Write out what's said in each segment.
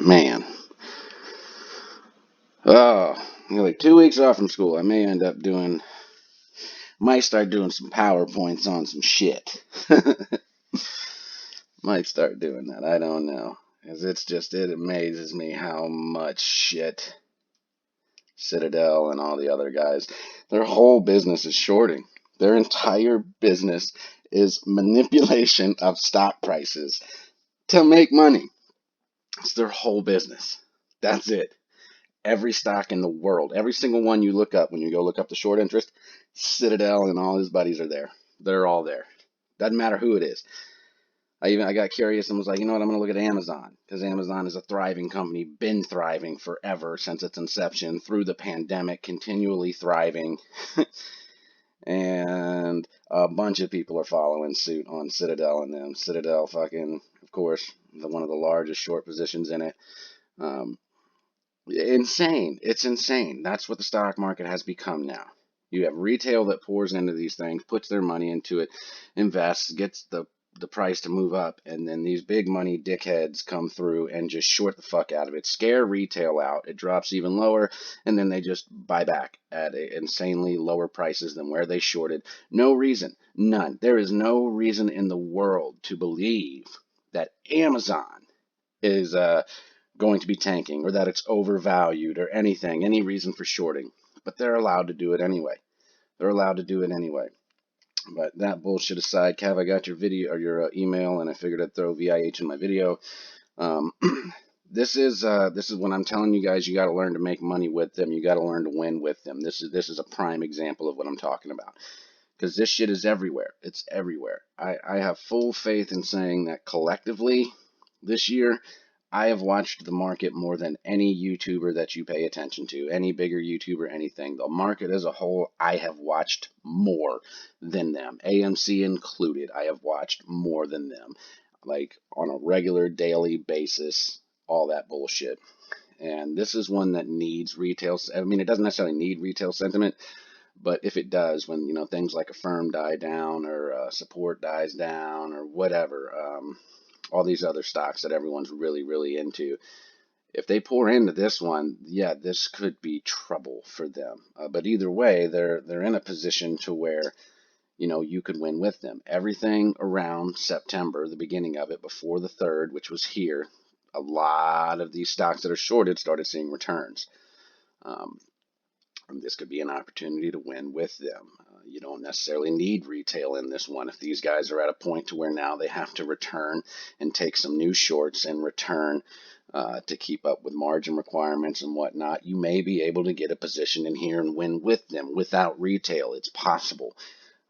Man. Oh, like 2 weeks off from school. I may end up might start doing some PowerPoints on some shit. Might start doing that. I don't know. Because it amazes me how much shit Citadel and all the other guys, their whole business is shorting. Their entire business is manipulation of stock prices to make money. It's their whole business. That's it. Every stock in the world, every single one you look up when you go look up the short interest, Citadel and all his buddies are there. They're all there. Doesn't matter who it is. I got curious and was like, you know what, I'm going to look at Amazon because Amazon is a thriving company, been thriving forever since its inception through the pandemic, continually thriving. And a bunch of people are following suit on Citadel and them. Citadel fucking, of course, one of the largest short positions in it. Um, Insane. It's insane. That's what the stock market has become now. You have retail that pours into these things, puts their money into it, invests, gets the price to move up, and then these big money dickheads come through and just short the fuck out of it, scare retail out. It drops even lower, and then they just buy back at insanely lower prices than where they shorted. No reason. None. There is no reason in the world to believe that Amazon is going to be tanking or that it's overvalued or anything, any reason for shorting. But they're allowed to do it anyway. They're allowed to do it anyway. But that bullshit aside, Kev, I got your video or your email, and I figured I'd throw VIH in my video. Um, this is when I'm telling you guys you got to learn to make money with them. You got to learn to win with them. This is a prime example of what I'm talking about. Because this shit is everywhere. It's everywhere. I have full faith in saying that collectively this year I have watched the market more than any YouTuber that you pay attention to, any bigger YouTuber, anything. The market as a whole, I have watched more than them. AMC included, I have watched more than them. Like on a regular daily basis, all that bullshit. And this is one that needs retail. I mean, it doesn't necessarily need retail sentiment, but if it does, when things like Affirm die down or support dies down or whatever, all these other stocks that everyone's really, really into. If they pour into this one, yeah, this could be trouble for them. But either way, they're in a position to where you could win with them. Everything around September, the beginning of it, before the 3rd, which was here, a lot of these stocks that are shorted started seeing returns. Um, this could be an opportunity to win with them. You don't necessarily need retail in this one. If these guys are at a point to where now they have to return and take some new shorts and return to keep up with margin requirements and whatnot, you may be able to get a position in here and win with them without retail. It's possible.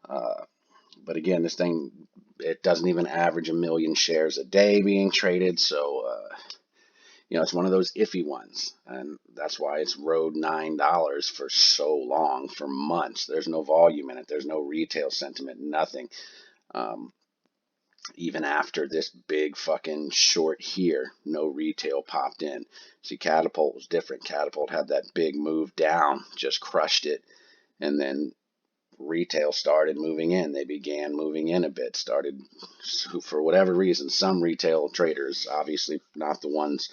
But again, this thing, it doesn't even average 1 million shares a day being traded. So, it's one of those iffy ones, and that's why it's rode $9 for so long, for months. There's no volume in it. There's no retail sentiment, nothing. Um, Even after this big fucking short here, no retail popped in. See, Catapult was different. Catapult had that big move down, just crushed it, and then retail started moving in. They began moving in a bit, started, for whatever reason, some retail traders, obviously not the ones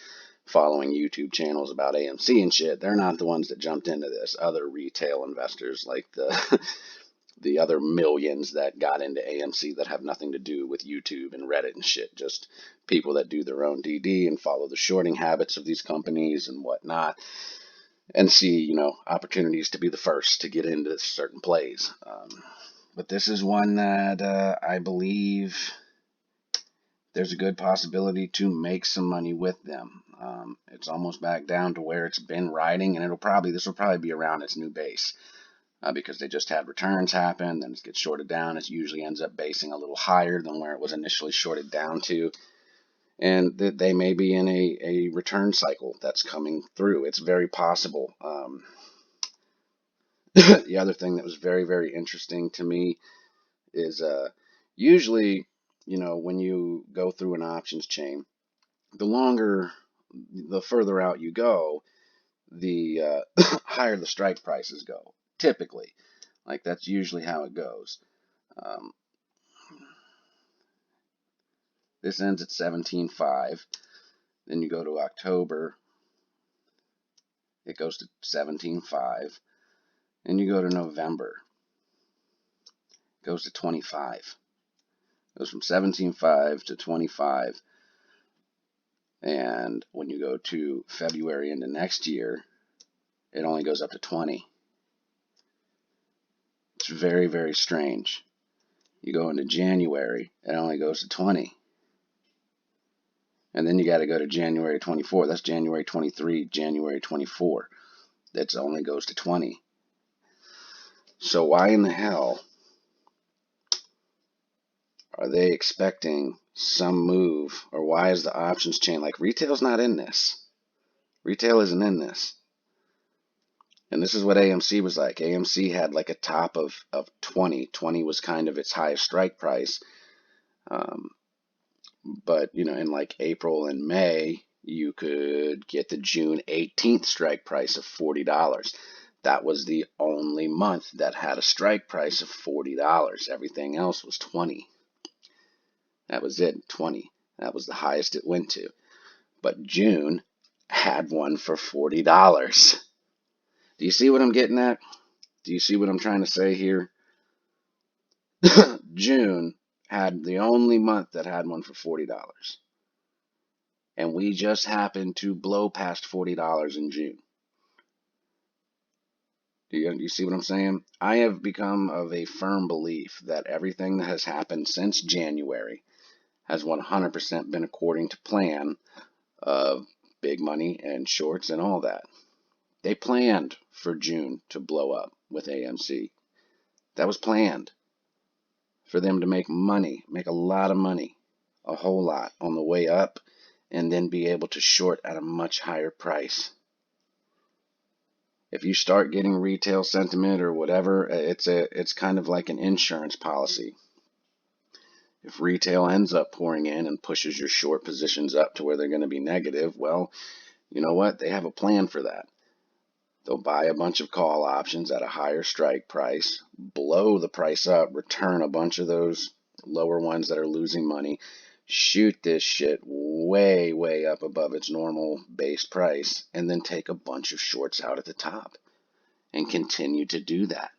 following YouTube channels about AMC and shit, they're not the ones that jumped into this. Other retail investors, like the the other millions that got into AMC that have nothing to do with YouTube and Reddit and shit, just people that do their own DD and follow the shorting habits of these companies and whatnot, and see, opportunities to be the first to get into certain plays. But this is one that I believe there's a good possibility to make some money with them. It's almost back down to where it's been riding, and this will probably be around its new base because they just had returns happen, then it gets shorted down. It usually ends up basing a little higher than where it was initially shorted down to, and they may be in a return cycle that's coming through. It's very possible. The other thing that was very, very interesting to me is usually, when you go through an options chain, the further out you go, the higher the strike prices go, typically. Like, that's usually how it goes. Um, this ends at 17.5. Then you go to October, it goes to 17.5. Then you go to November, it goes to 25. It goes from 17.5 to 25. And when you go to February into next year, it only goes up to 20. It's very, very strange. You go into January, it only goes to 20. And then you got to go to January 24. That's January 23, January 24. That only goes to 20. So why in the hell are they expecting some move, or why is the options chain, like retail's not in this? Retail isn't in this. And this is what AMC was like. AMC had like a top of 20. 20 was kind of its highest strike price. But, in like April and May, you could get the June 18th strike price of $40. That was the only month that had a strike price of $40. Everything else was 20. That was it, 20. That was the highest it went to. But June had one for $40. Do you see what I'm getting at? Do you see what I'm trying to say here? June had the only month that had one for $40. And we just happened to blow past $40 in June. Do you see what I'm saying? I have become of a firm belief that everything that has happened since January has 100% been according to plan of big money and shorts and all that. They planned for June to blow up with AMC. That was planned for them to make money, make a lot of money, a whole lot on the way up, and then be able to short at a much higher price. If you start getting retail sentiment or whatever, it's kind of like an insurance policy. If retail ends up pouring in and pushes your short positions up to where they're going to be negative, well, you know what? They have a plan for that. They'll buy a bunch of call options at a higher strike price, blow the price up, return a bunch of those lower ones that are losing money, shoot this shit way, way up above its normal base price, and then take a bunch of shorts out at the top and continue to do that.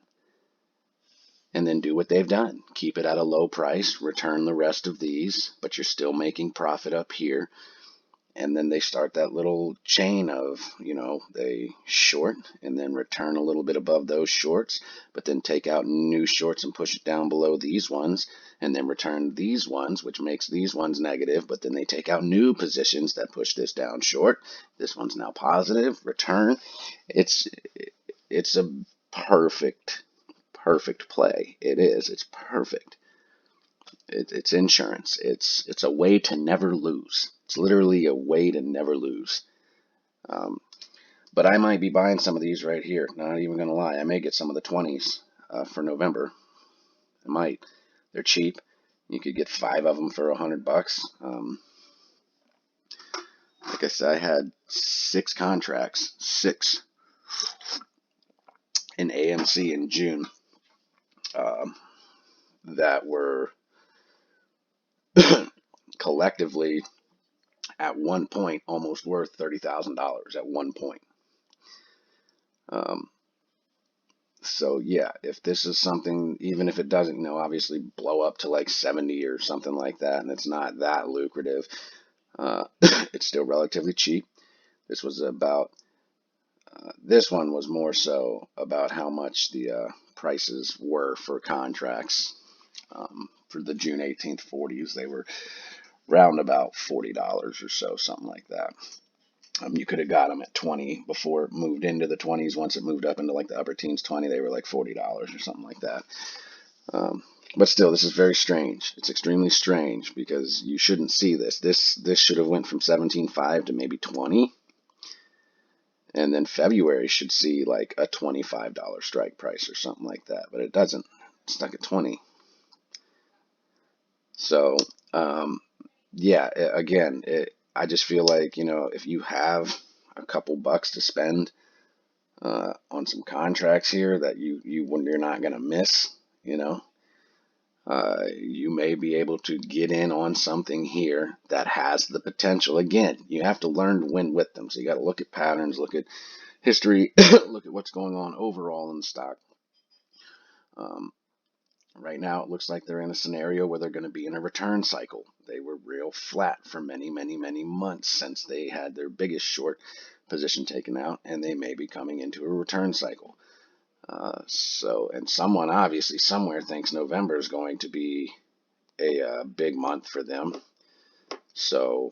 And then do what they've done. Keep it at a low price, return the rest of these, but you're still making profit up here. And then they start that little chain of, they short and then return a little bit above those shorts, but then take out new shorts and push it down below these ones, and then return these ones, which makes these ones negative, but then they take out new positions that push this down short. This one's now positive, return. It's a perfect play. It is. It's perfect. It's insurance. It's a way to never lose. It's literally a way to never lose. But I might be buying some of these right here. Not even going to lie. I may get some of the 20s for November. I might. They're cheap. You could get 5 of them for $100. Like I said, I had 6 contracts. 6 in AMC in June that were collectively at one point almost worth $30,000 at one point. So yeah, if this is something, even if it doesn't, obviously blow up to like 70 or something like that, and it's not that lucrative, it's still relatively cheap. This was about, this one was more so about how much the prices were for contracts. For the June 18th 40s, they were round about $40 or so, something like that. You could have got them at 20 before it moved into the 20s. Once it moved up into like the upper teens 20, they were like $40 or something like that. But still, this is very strange. It's extremely strange because you shouldn't see this. This should have went from 17.5 to maybe 20. And then February should see like a $25 strike price or something like that. But it doesn't. It's stuck at 20. So, yeah, again, I just feel like, if you have a couple bucks to spend on some contracts here that you're not going to miss, You may be able to get in on something here that has the potential. Again, you have to learn to win with them. So you got to look at patterns, look at history, look at what's going on overall in the stock. Um, right now, it looks like they're in a scenario where they're going to be in a return cycle. They were real flat for many, many, many months since they had their biggest short position taken out, and they may be coming into a return cycle. And someone obviously somewhere thinks November is going to be a big month for them. So,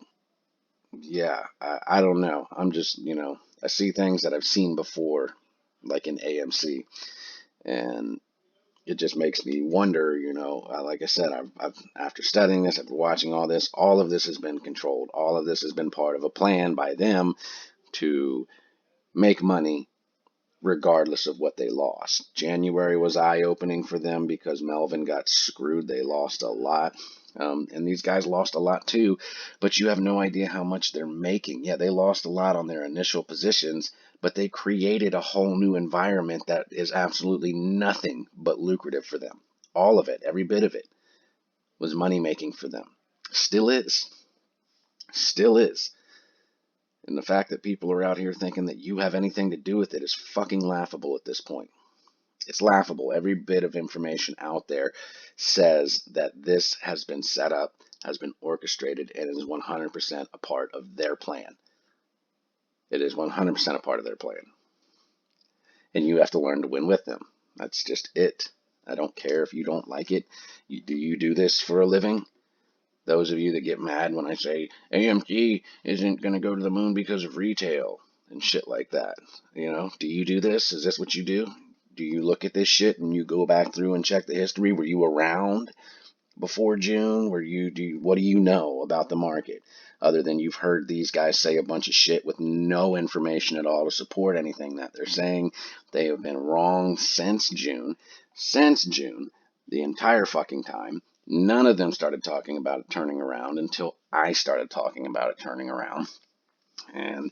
yeah, I don't know. I'm just, I see things that I've seen before, like in AMC, and it just makes me wonder, like I said, after studying this, after watching all of this has been controlled. All of this has been part of a plan by them to make money regardless of what they lost. January was eye-opening for them because Melvin got screwed. They lost a lot. And these guys lost a lot too, but you have no idea how much they're making. Yeah, they lost a lot on their initial positions, but they created a whole new environment that is absolutely nothing but lucrative for them. All of it, every bit of it, was money making for them. Still is. Still is. And the fact that people are out here thinking that you have anything to do with it is fucking laughable at this point. It's laughable. Every bit of information out there says that this has been set up, has been orchestrated, and is 100% a part of their plan. It is 100% a part of their plan. And you have to learn to win with them. That's just it. I don't care if you don't like it. Do you do this for a living? Those of you that get mad when I say AMG isn't going to go to the moon because of retail and shit like that. Do you do this? Is this what you do? Do you look at this shit and you go back through and check the history? Were you around before June? What do you know about the market other than you've heard these guys say a bunch of shit with no information at all to support anything that they're saying? They have been wrong since June. Since June, the entire fucking time. None of them started talking about it turning around until I started talking about it turning around. And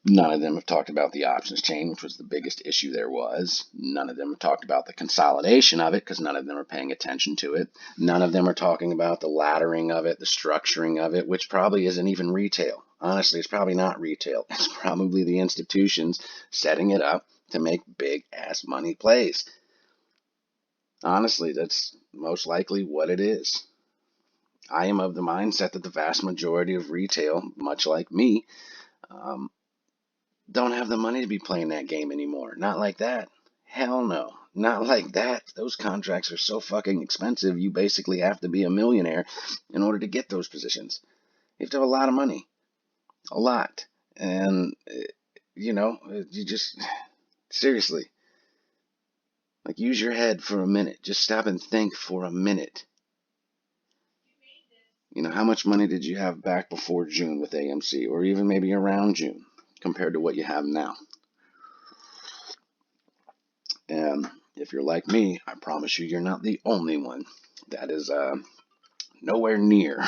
none of them have talked about the options chain, which was the biggest issue there was. None of them have talked about the consolidation of it because none of them are paying attention to it. None of them are talking about the laddering of it, the structuring of it, which probably isn't even retail. Honestly, it's probably not retail. It's probably the institutions setting it up to make big ass money plays. Honestly, that's most likely what it is. I am of the mindset that the vast majority of retail, much like me, don't have the money to be playing that game anymore. Not like that. Hell no. Not like that. Those contracts are so fucking expensive, you basically have to be a millionaire in order to get those positions. You have to have a lot of money. A lot. And, you just, seriously, like use your head for a minute. Just stop and think for a minute. How much money did you have back before June with AMC, or even maybe around June, compared to what you have now? And if you're like me, I promise you, you're not the only one that is nowhere near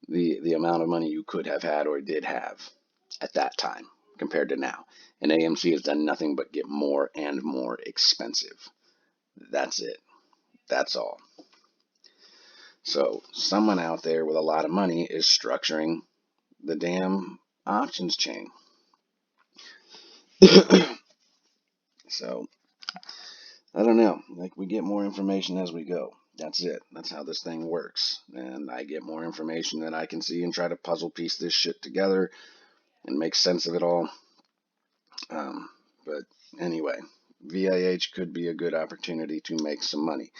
the amount of money you could have had or did have at that time compared to now. And AMC has done nothing but get more and more expensive. That's it. That's all. So someone out there with a lot of money is structuring the damn options chain. So I don't know. Like, we get more information as we go. That's it. That's how this thing works. And I get more information that I can see and try to puzzle piece this shit together and make sense of it all. But anyway, VIH could be a good opportunity to make some money.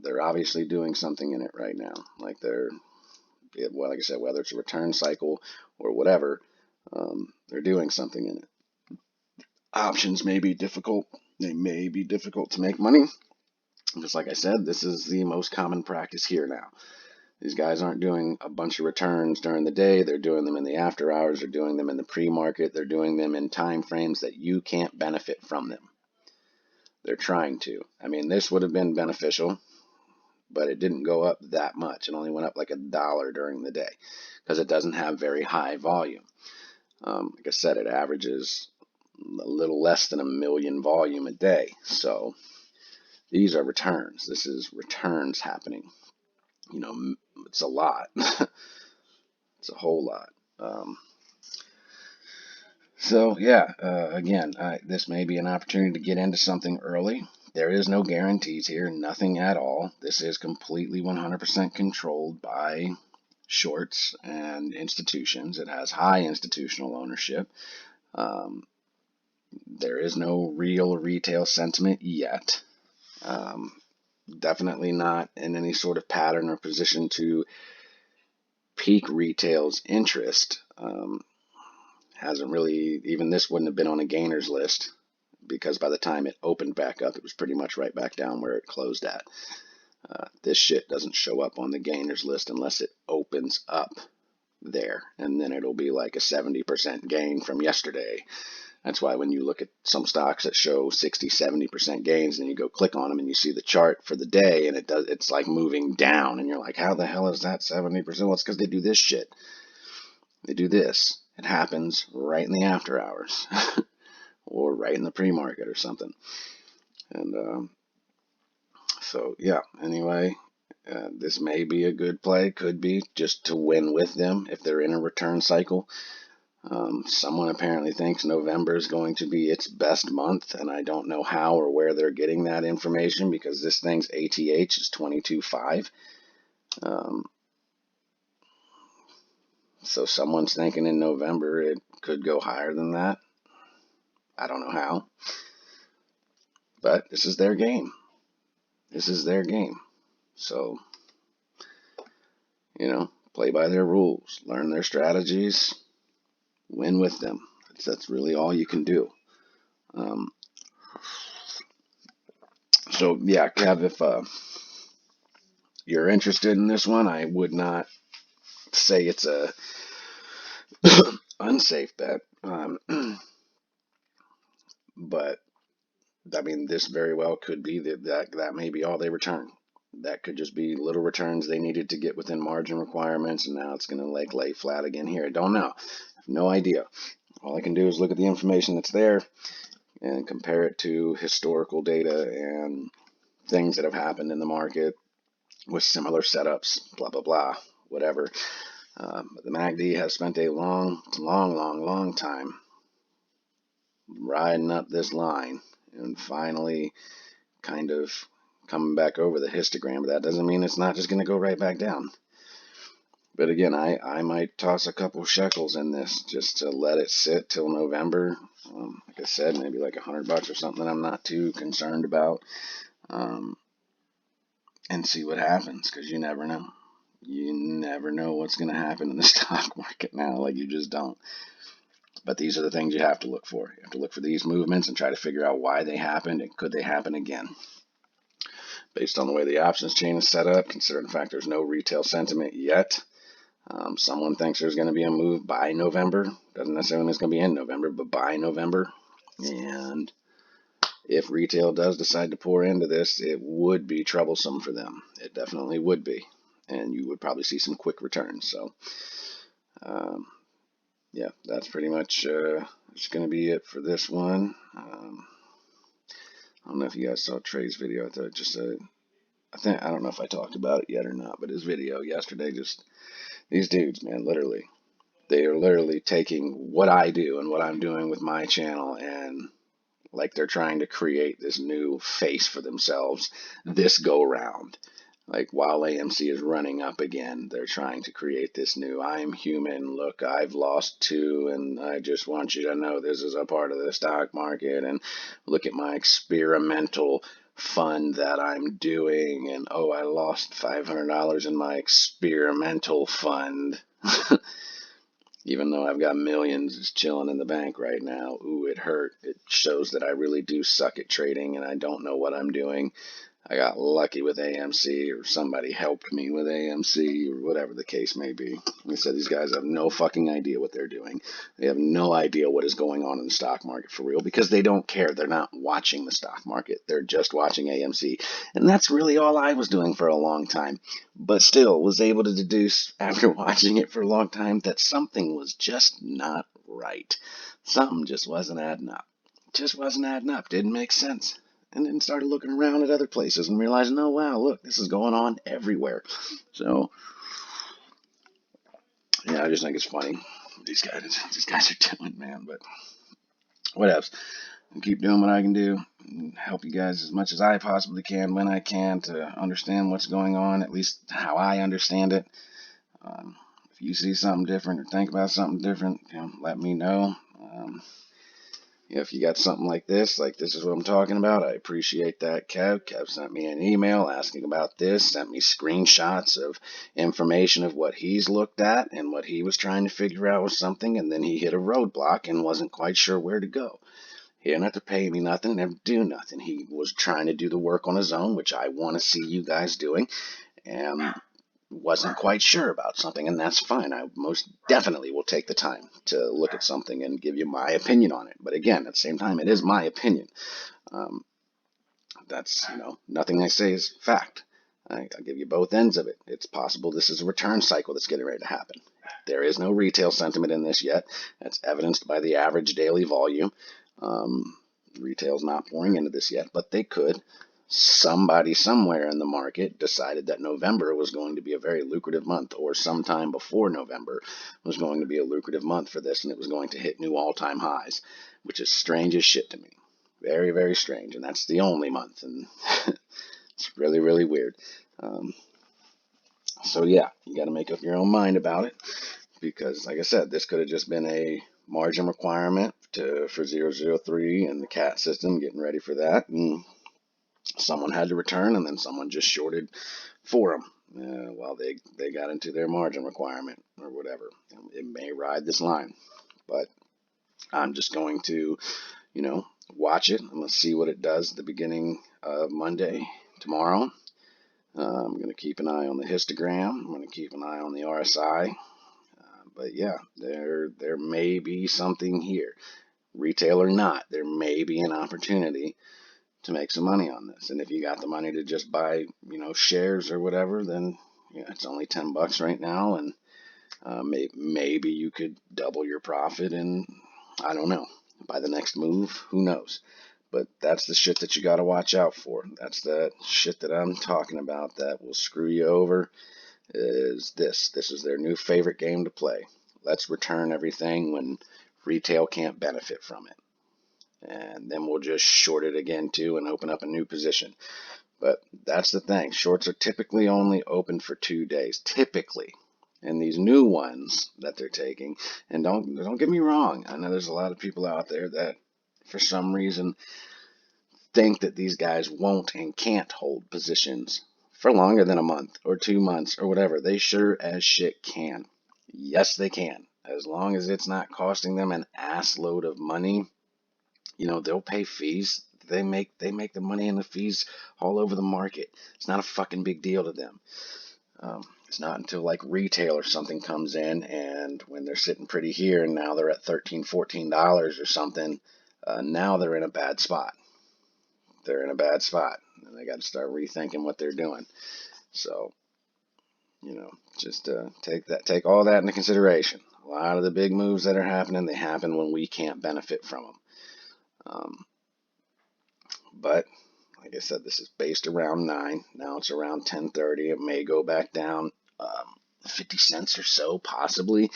They're obviously doing something in it right now. Like like I said, whether it's a return cycle or whatever, they're doing something in it. Options may be difficult. They may be difficult to make money. Just like I said, this is the most common practice here now. These guys aren't doing a bunch of returns during the day. They're doing them in the after hours. They're doing them in the pre-market. They're doing them in time frames that you can't benefit from them. They're trying to. I mean, this would have been beneficial, but it didn't go up that much. It only went up like $1 during the day because it doesn't have very high volume. Like I said, it averages a little less than 1 million volume a day. So These are returns. This is returns happening. You know, it's a lot. It's a whole lot. Um, so yeah, again, this may be an opportunity to get into something early. There is no guarantees here, nothing at all. This is completely 100% controlled by shorts and institutions. It has high institutional ownership. Um, there is no real retail sentiment yet. Um, Definitely not in any sort of pattern or position to pique retail's interest. Hasn't really, even this wouldn't have been on a gainers list because by the time it opened back up, it was pretty much right back down where it closed at. This shit doesn't show up on the gainers list unless it opens up there, and then it'll be like a 70% gain from yesterday. That's why when you look at some stocks that show 60, 70% gains, and you go click on them and you see the chart for the day, and it's like moving down, and you're like, how the hell is that 70%? Well, it's because they do this shit. They do this. It happens right in the after hours or right in the pre-market or something. And so, yeah, anyway, this may be a good play. Could be just to win with them if they're in a return cycle. Someone apparently thinks November is going to be its best month, and I don't know how or where they're getting that information because this thing's ATH is 22.5. So someone's thinking in November it could go higher than that. I don't know how, but this is their game. This is their game. So, play by their rules, learn their strategies, win with them. That's really all you can do. So yeah, Kev, if you're interested in this one, I would not say it's a unsafe bet. But I mean, this very well could be that may be all they return. That could just be little returns they needed to get within margin requirements, and now it's going to lay flat again here. I don't know. No idea. All I can do is look at the information that's there and compare it to historical data and things that have happened in the market with similar setups, blah, blah, blah, whatever. The MACD has spent a long time riding up this line and finally kind of coming back over the histogram. But that doesn't mean it's not just going to go right back down. But again, I might toss a couple shekels in this just to let it sit till November. Like I said, maybe like $100 or something I'm not too concerned about. And see what happens, because you never know. You never know what's going to happen in the stock market now. Like, you just don't. But these are the things you have to look for. You have to look for these movements and try to figure out why they happened and could they happen again. Based on the way the options chain is set up, considering the fact there's no retail sentiment yet, someone thinks there's going to be a move by November. Doesn't necessarily mean it's going to be in November, but by November. And if retail does decide to pour into this, it would be troublesome for them. It definitely would be. And you would probably see some quick returns. So, yeah, that's pretty much it's going to be it for this one. I don't know if you guys saw Trey's video. I thought I don't know if I talked about it yet or not, but his video yesterday, just these dudes, man, literally, they are literally taking what I do and what I'm doing with my channel, and like they're trying to create this new face for themselves this go round. Like, while AMC is running up again, they're trying to create this new, I'm human, look, I've lost too, and I just want you to know this is a part of the stock market, and look at my experimental fund that I'm doing, and oh, I lost $500 in my experimental fund. Even though I've got millions just chilling in the bank right now. Ooh, it hurt. It shows that I really do suck at trading and I don't know what I'm doing. I got lucky with AMC, or somebody helped me with AMC, or whatever the case may be. Like I said, these guys have no fucking idea what they're doing. They have no idea what is going on in the stock market for real, because they don't care. They're not watching the stock market. They're just watching AMC. And that's really all I was doing for a long time. But still was able to deduce, after watching it for a long time, that something was just not right. Something just wasn't adding up. Just wasn't adding up. Didn't make sense. and then started looking around at other places and realizing, oh wow, look, this is going on everywhere. So yeah, I just think it's funny these guys are doing, man. But what else? I'll keep doing what I can do and help you guys as much as I possibly can when I can to understand what's going on, at least how I understand it. If you see something different or think about something different, let me know. If you got something like this is what I'm talking about, I appreciate that, Kev. Kev sent me an email asking about this, sent me screenshots of information of what he's looked at and what he was trying to figure out was something, and then he hit a roadblock and wasn't quite sure where to go. He didn't have to pay me nothing, never do nothing. He was trying to do the work on his own, which I want to see you guys doing, and wasn't quite sure about something, and that's fine. I most definitely will take the time to look at something and give you my opinion on it. But again, at the same time, it is my opinion. Um, that's, nothing I say is fact. I'll give you both ends of it. It's possible this is a return cycle that's getting ready to happen. There is no retail sentiment in this yet. That's evidenced by the average daily volume. Retail's not pouring into this yet, but they could. Somebody somewhere in the market decided that November was going to be a very lucrative month, or sometime before November was going to be a lucrative month for this, and it was going to hit new all-time highs, which is strange as shit to me. Very, very strange, and that's the only month, and it's really, really weird. So yeah, you got to make up your own mind about it, because like I said, this could have just been a margin requirement for 003 and the CAT system getting ready for that, and someone had to return, and then someone just shorted for them while they got into their margin requirement or whatever. It may ride this line, but I'm just going to, watch it. I'm going to see what it does at the beginning of Monday tomorrow. I'm going to keep an eye on the histogram. I'm going to keep an eye on the RSI. But yeah, there may be something here, retail or not. There may be an opportunity to make some money on this. And if you got the money to just buy, shares or whatever, then it's only $10 right now, and maybe you could double your profit. And I don't know, by the next move, who knows? But that's the shit that you got to watch out for. That's that shit that I'm talking about that will screw you over. This is their new favorite game to play. Let's return everything when retail can't benefit from it, and then we'll just short it again too and open up a new position. But that's the thing, shorts are typically only open for 2 days, typically. And these new ones that they're taking, and don't get me wrong, I know there's a lot of people out there that for some reason think that these guys won't and can't hold positions for longer than a month or 2 months or whatever. They sure as shit can. Yes, they can. As long as it's not costing them an ass load of money, they'll pay fees. They make the money and the fees all over the market. It's not a fucking big deal to them. It's not until like retail or something comes in, and when they're sitting pretty here and now they're at $13, $14 or something, now they're in a bad spot. They're in a bad spot, and they got to start rethinking what they're doing. So, just take all that into consideration. A lot of the big moves that are happening, they happen when we can't benefit from them. But like I said, this is based around 9. Now it's around 10:30. It may go back down 50 cents or so, possibly,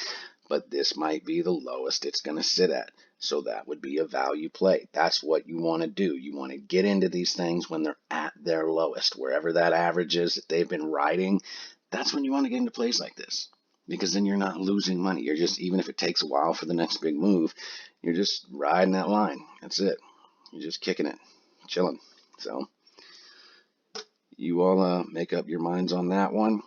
but this might be the lowest it's going to sit at. So that would be a value play. That's what you want to do. You want to get into these things when they're at their lowest, wherever that average is that they've been riding. That's when you want to get into plays like this, because then you're not losing money. You're just, even if it takes a while for the next big move, you're just riding that line. That's it. You're just kicking it, chilling. So you all make up your minds on that one.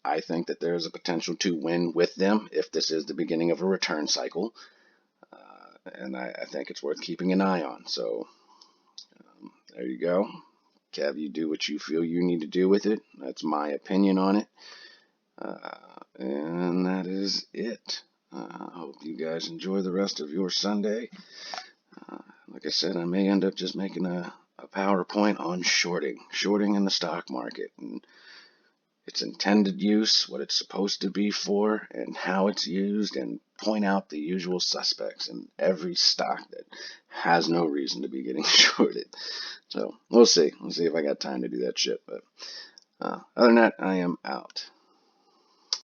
I think that there is a potential to win with them if this is the beginning of a return cycle. And I think it's worth keeping an eye on. So there you go. Kev, you do what you feel you need to do with it. That's my opinion on it. And that is it. I hope you guys enjoy the rest of your Sunday. Like I said, I may end up just making a PowerPoint on shorting in the stock market. And its intended use, what it's supposed to be for, and how it's used, and point out the usual suspects in every stock that has no reason to be getting shorted. So we'll see. We'll see if I got time to do that shit. But other than that, I am out.